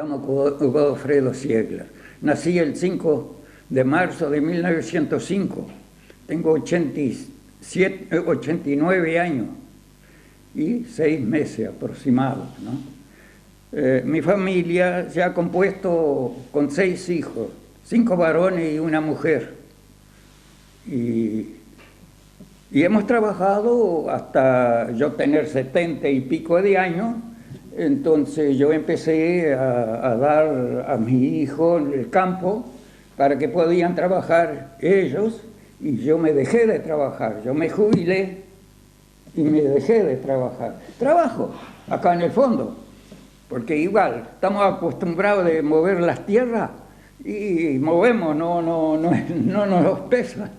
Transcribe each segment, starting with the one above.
llamo Godofredo Ziegler. Nací el 5 de marzo de 1905. Tengo 89 años y 6 meses aproximados, ¿no? Mi familia se ha compuesto con 6 hijos, 5 varones y una mujer. Y hemos trabajado hasta yo tener 70 y pico de años. Entonces yo empecé a dar a mis hijos el campo para que podían trabajar ellos, y yo me dejé de trabajar. Yo me jubilé y me dejé de trabajar. Trabajo acá en el fondo, porque igual estamos acostumbrados de mover las tierras y movemos, no nos pesa.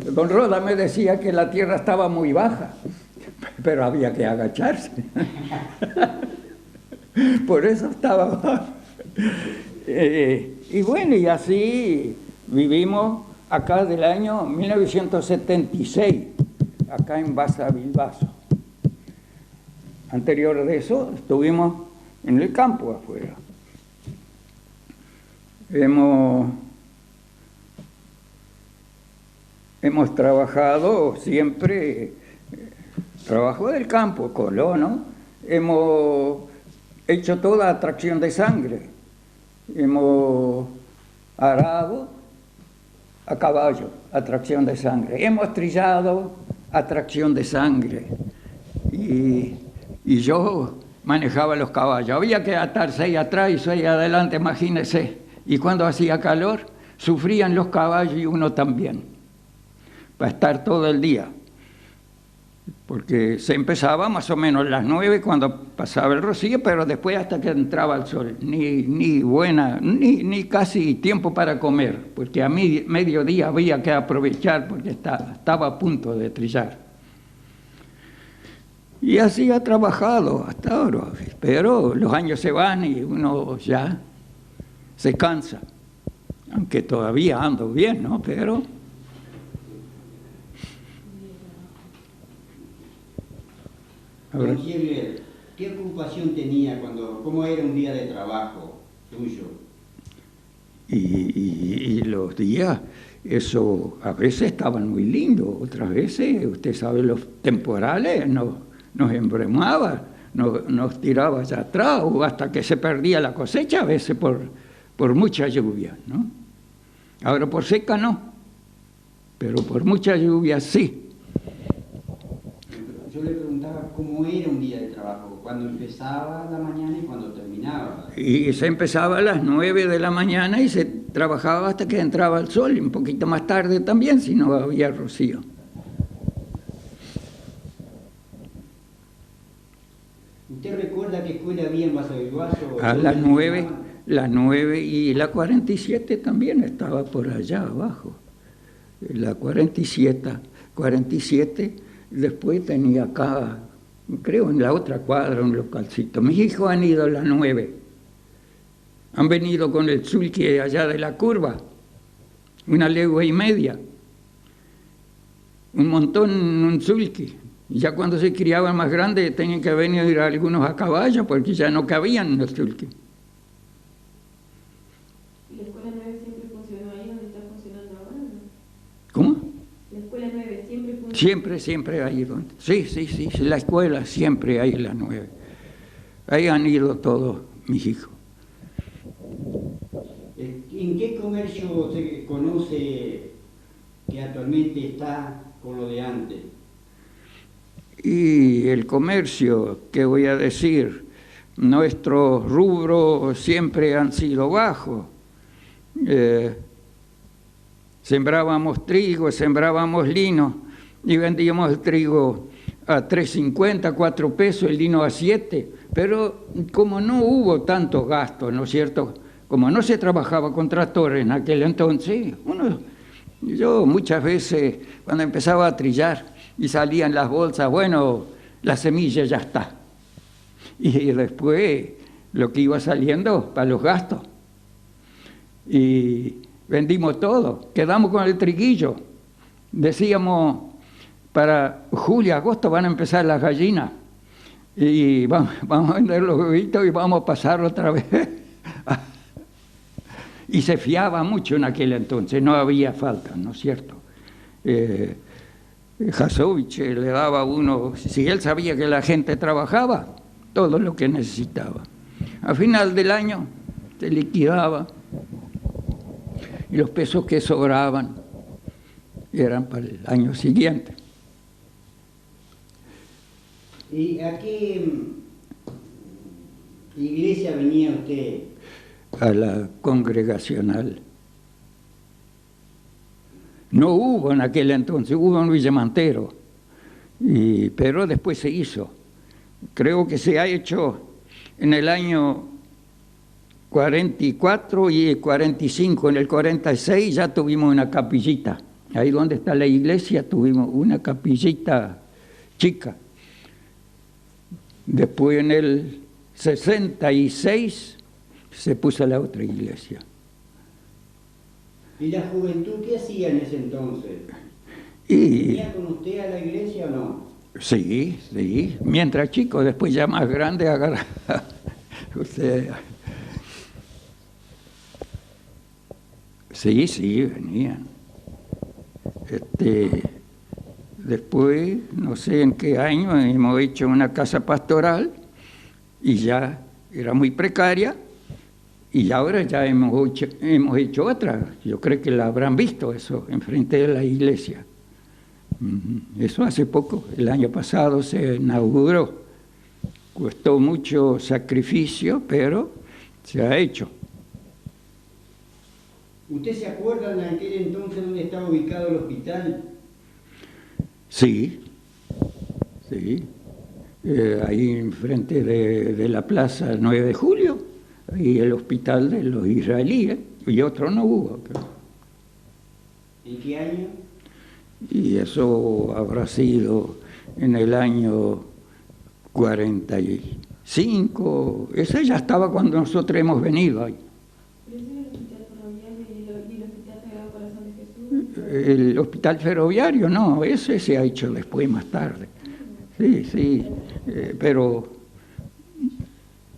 Don Roda me decía que la tierra estaba muy baja, pero había que agacharse. Por eso estaba baja. Y bueno, y así vivimos acá del año 1976, acá en Baza Bilbaso. Anterior de eso estuvimos en el campo afuera. Hemos trabajado siempre, trabajo del campo, colono. Hemos hecho toda atracción de sangre. Hemos arado a caballo, atracción de sangre. Hemos trillado, atracción de sangre. Y yo manejaba los caballos. Había que atar 6 atrás y 6 adelante, imagínense. Y cuando hacía calor, sufrían los caballos y uno también, para estar todo el día. Porque se empezaba más o menos a las 9 cuando pasaba el rocío, pero después hasta que entraba el sol. Ni casi tiempo para comer, porque a mediodía había que aprovechar porque estaba a punto de trillar. Y así ha trabajado hasta ahora, pero los años se van y uno ya se cansa, aunque todavía ando bien, ¿no? Pero Don Ziegler, ¿qué ocupación tenía cómo era un día de trabajo suyo? Y los días, eso a veces estaban muy lindos, otras veces, usted sabe, los temporales nos embremaban, nos tiraba allá atrás, o hasta que se perdía la cosecha, a veces por mucha lluvia, ¿no? Ahora por seca no, pero por mucha lluvia sí. Yo le preguntaba cómo era un día de trabajo, cuándo empezaba la mañana y cuándo terminaba. Y se empezaba a las 9 de la mañana y se trabajaba hasta que entraba el sol, y un poquito más tarde también, si no había rocío. ¿Usted recuerda qué escuela había en Baza Bilbaso? A las 9 y la 47 también estaba por allá abajo. La 47, después tenía acá, creo en la otra cuadra, un localcito. Mis hijos han ido a las 9. Han venido con el sulky allá de la curva, 1,5 leguas. Un montón, un sulky. Ya cuando se criaban más grandes tenían que venir algunos a caballo porque ya no cabían los sulky. ¿Y la escuela 9 siempre funcionó ahí donde está funcionando ahora, no? ¿Cómo? ¿La escuela 9 siempre funcionó? Siempre ahí. Sí, la escuela siempre ahí la 9. Ahí han ido todos mis hijos. ¿En qué comercio se conoce que actualmente está con lo de antes? Y el comercio, ¿qué voy a decir? Nuestros rubros siempre han sido bajos. Sembrábamos trigo, sembrábamos lino y vendíamos el trigo a 3.50, 4 pesos, el lino a 7. Pero como no hubo tantos gastos, ¿no es cierto? Como no se trabajaba con tractores en aquel entonces, yo muchas veces cuando empezaba a trillar y salían las bolsas, bueno, la semilla ya está. Y después lo que iba saliendo para los gastos. Y vendimos todo, quedamos con el triguillo. Decíamos, para julio, agosto van a empezar las gallinas. Y vamos a vender los huevitos y vamos a pasarlo otra vez. Y se fiaba mucho en aquel entonces, no había falta, ¿no es cierto? Jasovich le daba a uno, si él sabía que la gente trabajaba, todo lo que necesitaba. Al final del año se liquidaba y los pesos que sobraban eran para el año siguiente. ¿Y a qué iglesia venía usted? A la congregacional. No hubo en aquel entonces, hubo en Villamantero, pero después se hizo. Creo que se ha hecho en el año 44 y 45, en el 46 ya tuvimos una capillita. Ahí donde está la iglesia tuvimos una capillita chica. Después en el 66 se puso la otra iglesia. ¿Y la juventud qué hacía en ese entonces? ¿Venía con usted a la iglesia o no? Sí, sí. Mientras chico, después ya más grande agarra. Usted. Sí, sí, venían. Después, no sé en qué año, hemos hecho una casa pastoral y ya era muy precaria. Y ahora ya hemos hecho otra. Yo creo que la habrán visto eso, enfrente de la iglesia. Eso hace poco, el año pasado se inauguró. Costó mucho sacrificio, pero se ha hecho. ¿Usted se acuerda en aquel entonces dónde estaba ubicado el hospital? Sí, sí. Ahí enfrente de la plaza 9 de Julio, ahí el hospital de los israelíes, y otro no hubo. ¿En qué año? Y eso habrá sido en el año 45. Ese ya estaba cuando nosotros hemos venido ahí. El hospital ferroviario, no, ese se ha hecho después, más tarde. Sí, sí, pero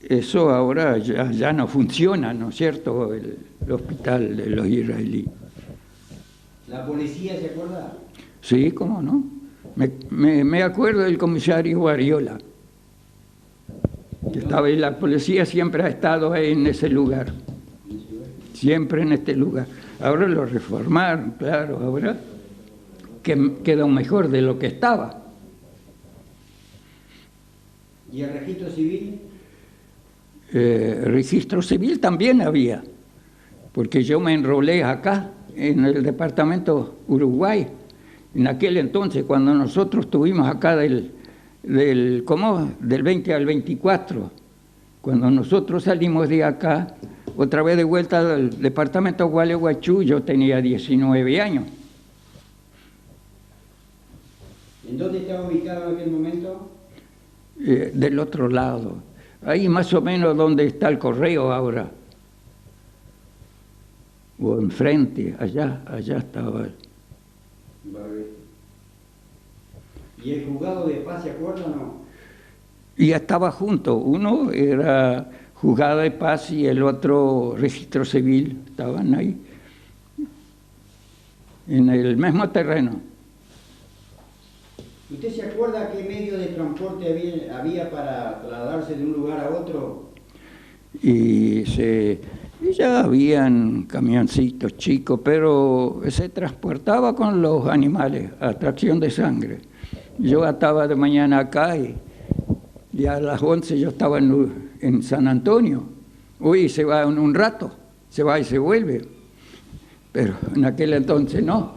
eso ahora ya no funciona, ¿no es cierto?, el hospital de los israelíes. ¿La policía se acuerda? Sí, cómo no. Me acuerdo del comisario Variola, que estaba ahí. La policía siempre ha estado ahí en ese lugar, siempre en este lugar. Ahora lo reformaron, claro, ahora quedó mejor de lo que estaba. ¿Y el registro civil? Registro civil también había, porque yo me enrolé acá, en el departamento Uruguay, en aquel entonces, cuando nosotros estuvimos acá del 20 al 24, cuando nosotros salimos de acá, otra vez de vuelta al departamento Gualeguaychú, yo tenía 19 años. ¿En dónde estaba ubicado en aquel momento? Del otro lado, ahí más o menos donde está el correo ahora, o enfrente, allá estaba. Vale. ¿Y el juzgado de paz se acuerda o no? Y estaba junto, uno era juzgado de paz y el otro registro civil, estaban ahí, en el mismo terreno. ¿Usted se acuerda qué medio de transporte había para trasladarse de un lugar a otro? Y ya habían camioncitos chicos, pero se transportaba con los animales, a tracción de sangre. Yo estaba de mañana acá y a las 11 yo estaba en San Antonio. Uy, se va en un rato, se va y se vuelve. Pero en aquel entonces no.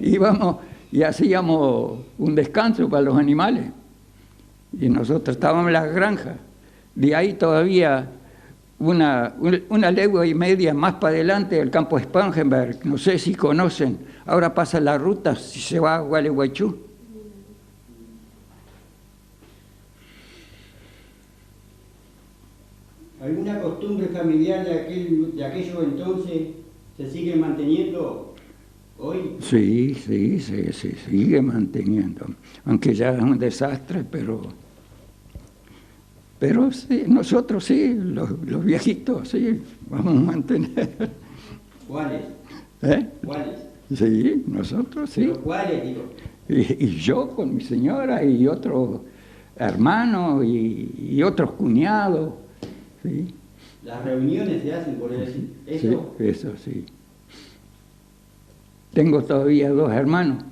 Íbamos y hacíamos un descanso para los animales. Y nosotros estábamos en las granjas. De ahí todavía una legua y media más para adelante, el campo Spangenberg, no sé si conocen. Ahora pasa la ruta, si se va a Gualeguaychú. ¿Alguna costumbre familiar de aquello entonces se sigue manteniendo hoy? Sí, se sigue manteniendo, aunque ya es un desastre, pero sí, nosotros sí, los viejitos sí, vamos a mantener. ¿Cuáles? ¿Cuáles? Sí, nosotros sí. ¿Pero cuáles, digo? Y yo con mi señora y otro hermano y otros cuñados. ¿Sí? Las reuniones se hacen por eso. ¿Eso? Sí, eso sí. Tengo todavía 2 hermanos,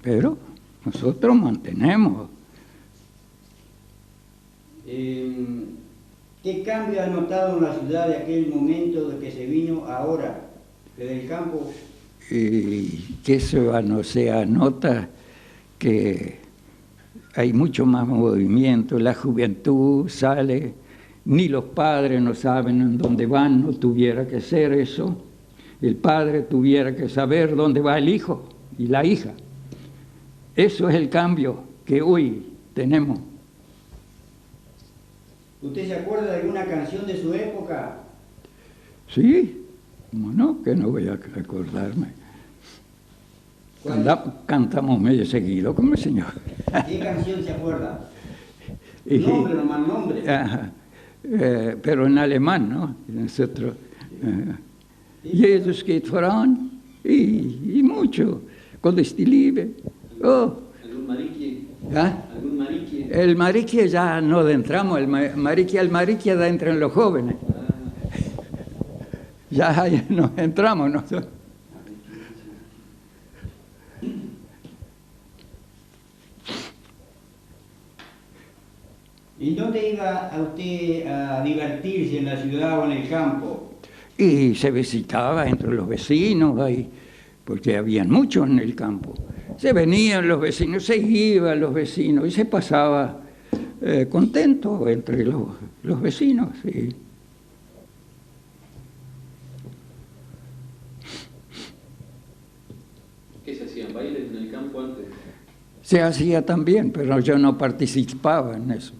pero nosotros mantenemos. ¿Qué cambio ha notado en la ciudad de aquel momento de que se vino ahora, desde el campo? Y que no se anota que hay mucho más movimiento, la juventud sale, ni los padres no saben en dónde van, no tuviera que ser eso. El padre tuviera que saber dónde va el hijo y la hija. Eso es el cambio que hoy tenemos. ¿Usted se acuerda de alguna canción de su época? Sí, ¿cómo no? Que no voy a acordarme. Cantamos medio seguido con el Señor. ¿Qué canción se acuerda? Nombre, nomás nombre. Pero en alemán, ¿no? Nosotros, Jesus geht voran, y mucho, con este libre. Oh. ¿Algún mariqui? ¿Ah? ¿Algún mariqui? El mariqui ya no entramos, el mariqui da entra en los jóvenes. Ya nos entramos nosotros. ¿Y dónde iba a usted a divertirse, en la ciudad o en el campo? Y se visitaba entre los vecinos, ahí, porque habían muchos en el campo. Se venían los vecinos, se iban los vecinos y se pasaba contento entre los vecinos. Sí. ¿Qué se hacían? ¿Bailes en el campo antes? Se hacía también, pero yo no participaba en eso.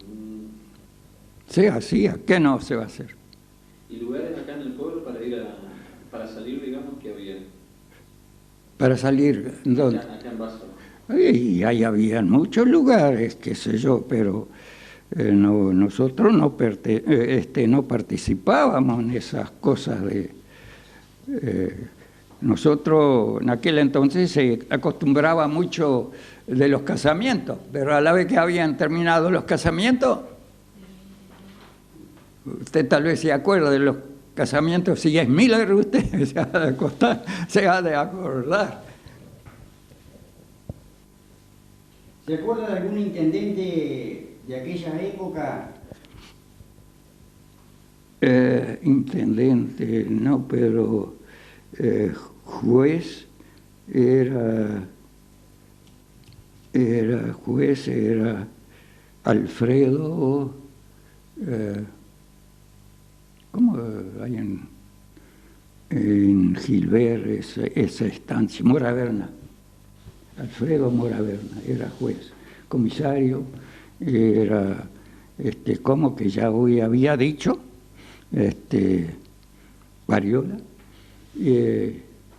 Se hacía, ¿qué no se va a hacer? ¿Y lugares acá en el pueblo para salir, digamos, que había? Para salir, ¿dónde? Acá en Bázaro. Y ahí habían muchos lugares, qué sé yo, pero nosotros no participábamos en esas cosas de... nosotros en aquel entonces se acostumbraba mucho de los casamientos, pero a la vez que habían terminado los casamientos, usted tal vez se acuerda de los casamientos, si es milagro usted se ha de acordar. ¿Se acuerda de algún intendente de aquella época? Intendente, no, pero juez era Alfredo, ¿cómo hay en Gilbert esa estancia? Moraverna. Alfredo Moraverna era juez, comisario, era, como que ya hoy había dicho, Variola,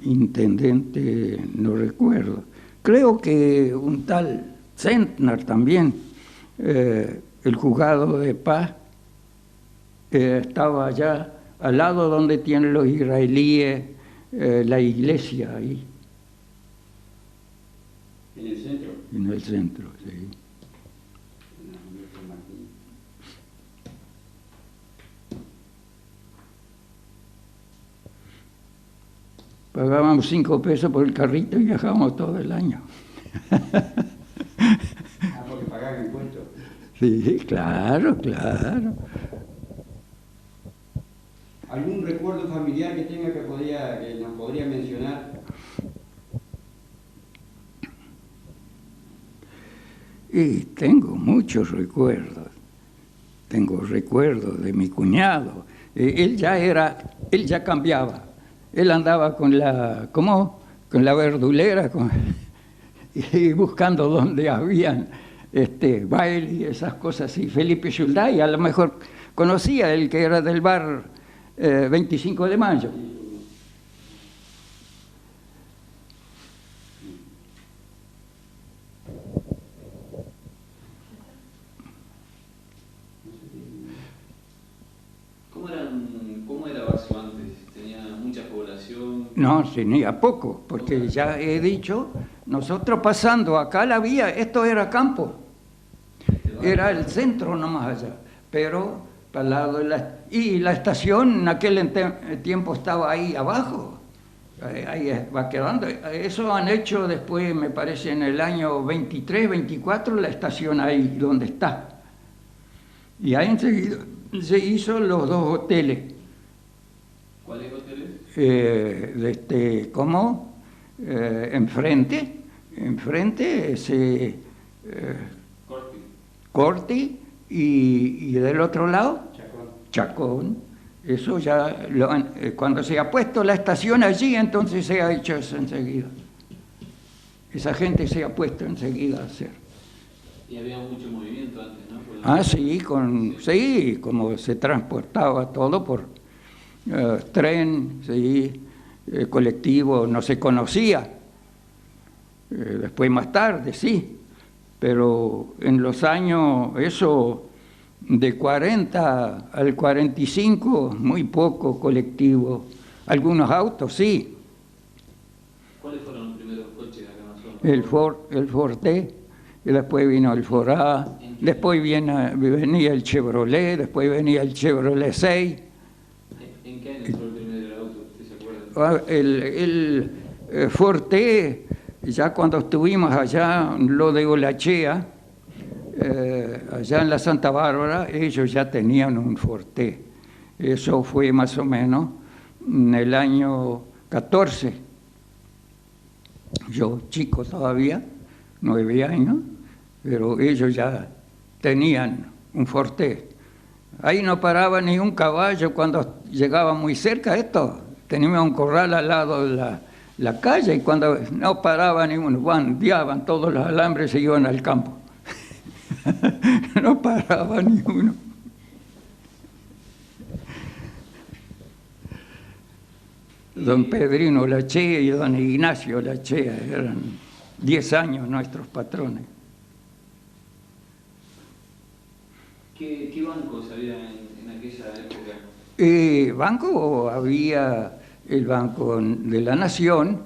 intendente, no recuerdo. Creo que un tal Zentner también, el juzgado de paz, estaba allá al lado donde tienen los israelíes la iglesia ahí. ¿En el centro? En el centro, sí. Pagábamos 5 pesos por el carrito y viajábamos todo el año. Porque pagaban impuestos. Sí, claro, claro. ¿Algún recuerdo familiar que tenga que nos podría mencionar? Y tengo muchos recuerdos. Tengo recuerdos de mi cuñado. Él ya cambiaba. Él andaba con la verdulera y buscando donde habían baile y esas cosas así. Felipe Schulday, a lo mejor conocía el que era del bar 25 de mayo. ¿Cómo era Bazo antes? ¿Tenía mucha población? No, tenía poco, porque ya he dicho, nosotros pasando acá la vía, esto era campo, era el centro nomás allá, pero para el lado de y la estación en aquel tiempo estaba ahí abajo, ahí va quedando. Eso han hecho después, me parece, en el año 23, 24, la estación ahí, donde está. Y ahí enseguida se hizo los dos hoteles. ¿Cuáles hoteles? ¿Cómo? Enfrente ese Corti y del otro lado Chacón. Eso ya cuando se ha puesto la estación allí, entonces se ha hecho eso enseguida. Esa gente se ha puesto enseguida a hacer. Y había mucho movimiento antes, ¿no? Sí, sí, como se transportaba todo por tren, sí, colectivo, no se conocía. Después más tarde, sí, pero en los años, eso, de 40 al 45, muy poco colectivo. Algunos autos, sí. ¿Cuáles fueron los primeros coches acá en Amazonas? El Ford T, y después vino el Ford A, después venía el Chevrolet, después venía el Chevrolet 6. ¿En qué año fue el primer auto? ¿Usted se acuerda? El Ford T, ya cuando estuvimos allá, lo de Olachea, allá en la Santa Bárbara, ellos ya tenían un Ford T. Eso fue más o menos en el año 14. Yo, chico todavía, 9 años, pero ellos ya tenían un Ford T. Ahí no paraba ni un caballo cuando llegaba muy cerca esto. Teníamos un corral al lado de la calle y cuando no paraba ni uno, bandeaban todos los alambres y iban al campo. No paraba ni uno. Don Pedrino Lachea y don Ignacio Lachea eran 10 años nuestros patrones. ¿Qué bancos había en aquella época? Banco había el Banco de la Nación.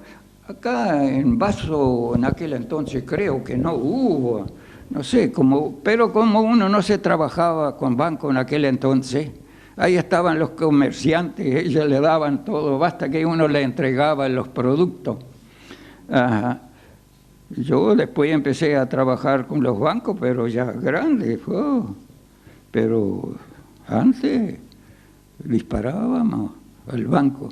Acá en Bazo, en aquel entonces creo que no hubo, no sé, pero como uno no se trabajaba con banco en aquel entonces, ahí estaban los comerciantes, ellos le daban todo, basta que uno le entregaba los productos. Yo después empecé a trabajar con los bancos, pero ya grande, pero antes disparábamos al banco.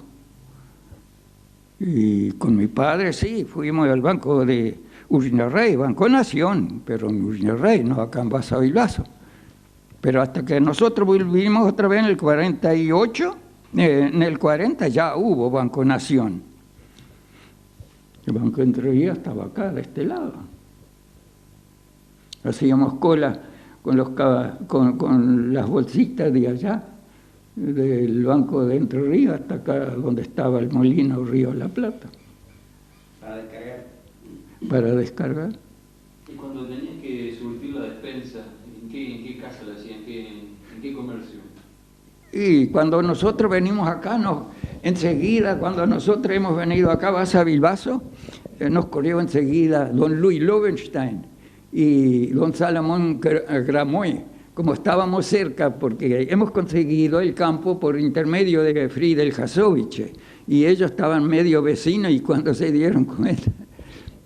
Y con mi padre sí, fuimos al banco de Uñarrey, Banco Nación, pero en Uñarrey, no acá en Basavilbaso. Pero hasta que nosotros volvimos otra vez en el 48, en el 40 ya hubo Banco Nación. El Banco Entre Ríos estaba acá, de este lado. Hacíamos cola con las bolsitas de allá, del Banco de Entre Ríos hasta acá donde estaba el molino Río de la Plata. Para descargar. Para descargar. ¿Y cuando tenías que surtir la despensa, en qué casa la hacían? ¿En qué comercio? Y cuando nosotros venimos acá, enseguida, cuando nosotros hemos venido acá a Basavilbaso, nos corrió enseguida don Luis Lobenstein y don Salomón Gramoy, como estábamos cerca, porque hemos conseguido el campo por intermedio de Friedel Jasovich, y ellos estaban medio vecinos y cuando se dieron cuenta,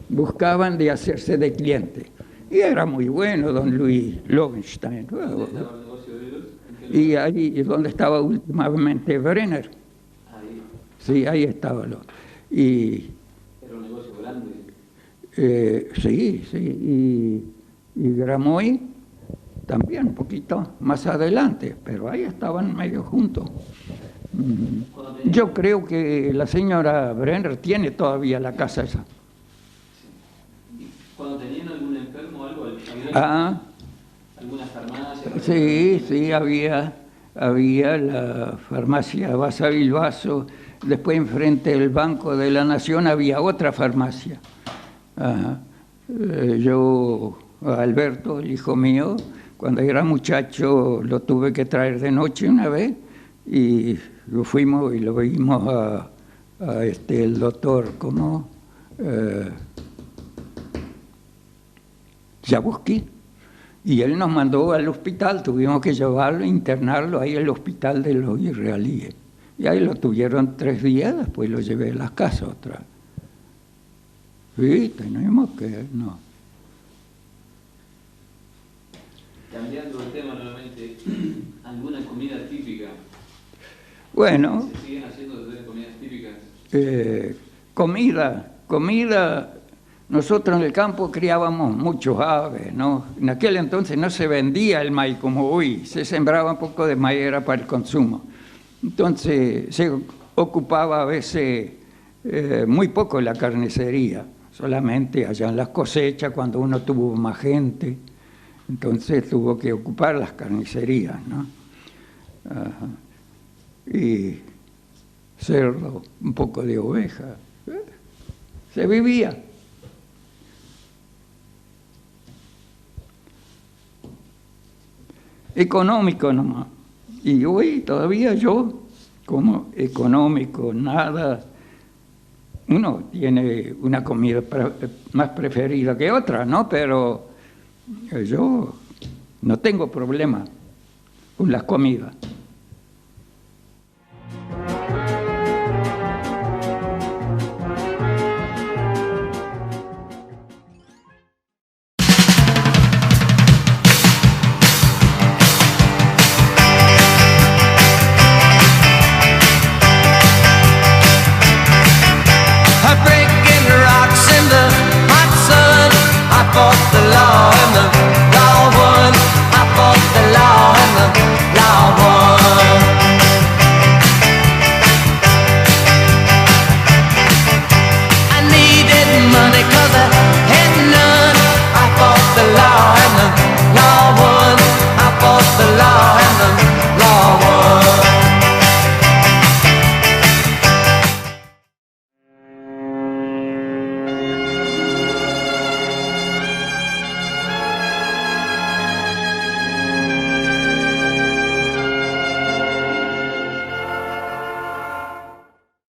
buscaban de hacerse de cliente. Y era muy bueno don Luis Lobenstein. ¿Dónde estaba el negocio de ellos? Y ahí es donde estaba últimamente Brenner. Ahí. Sí, ahí estaba. Era un negocio grande. Sí. Y Gramoy también, un poquito más adelante, pero ahí estaban medio juntos. Yo creo que la señora Brenner tiene todavía la casa esa. Cuando tenían algún enfermo o algo, ¿alguna farmacia? Sí, había la farmacia Basavilbaso, después enfrente del Banco de la Nación había otra farmacia. Yo, Alberto, el hijo mío, cuando era muchacho lo tuve que traer de noche una vez y lo fuimos y lo vimos el doctor, ¿cómo? Jabuski, y él nos mandó al hospital, tuvimos que llevarlo, internarlo ahí en el hospital de los israelíes. Y ahí lo tuvieron 3 días, después lo llevé a las casas otra vez. Sí, tenemos que, no. Cambiando el tema nuevamente, ¿alguna comida típica? Bueno. ¿Se siguen haciendo comidas típicas? Comida, nosotros en el campo criábamos muchos aves, ¿no? En aquel entonces no se vendía el maíz como hoy, se sembraba un poco de maíz, era para el consumo. Entonces se ocupaba a veces muy poco la carnicería, solamente allá en las cosechas, cuando uno tuvo más gente, entonces tuvo que ocupar las carnicerías, ¿no? Y cerdo, un poco de oveja, se vivía. Económico nomás. Y hoy todavía yo, como económico, nada, uno tiene una comida más preferida que otra, ¿no? Pero yo no tengo problema con las comidas.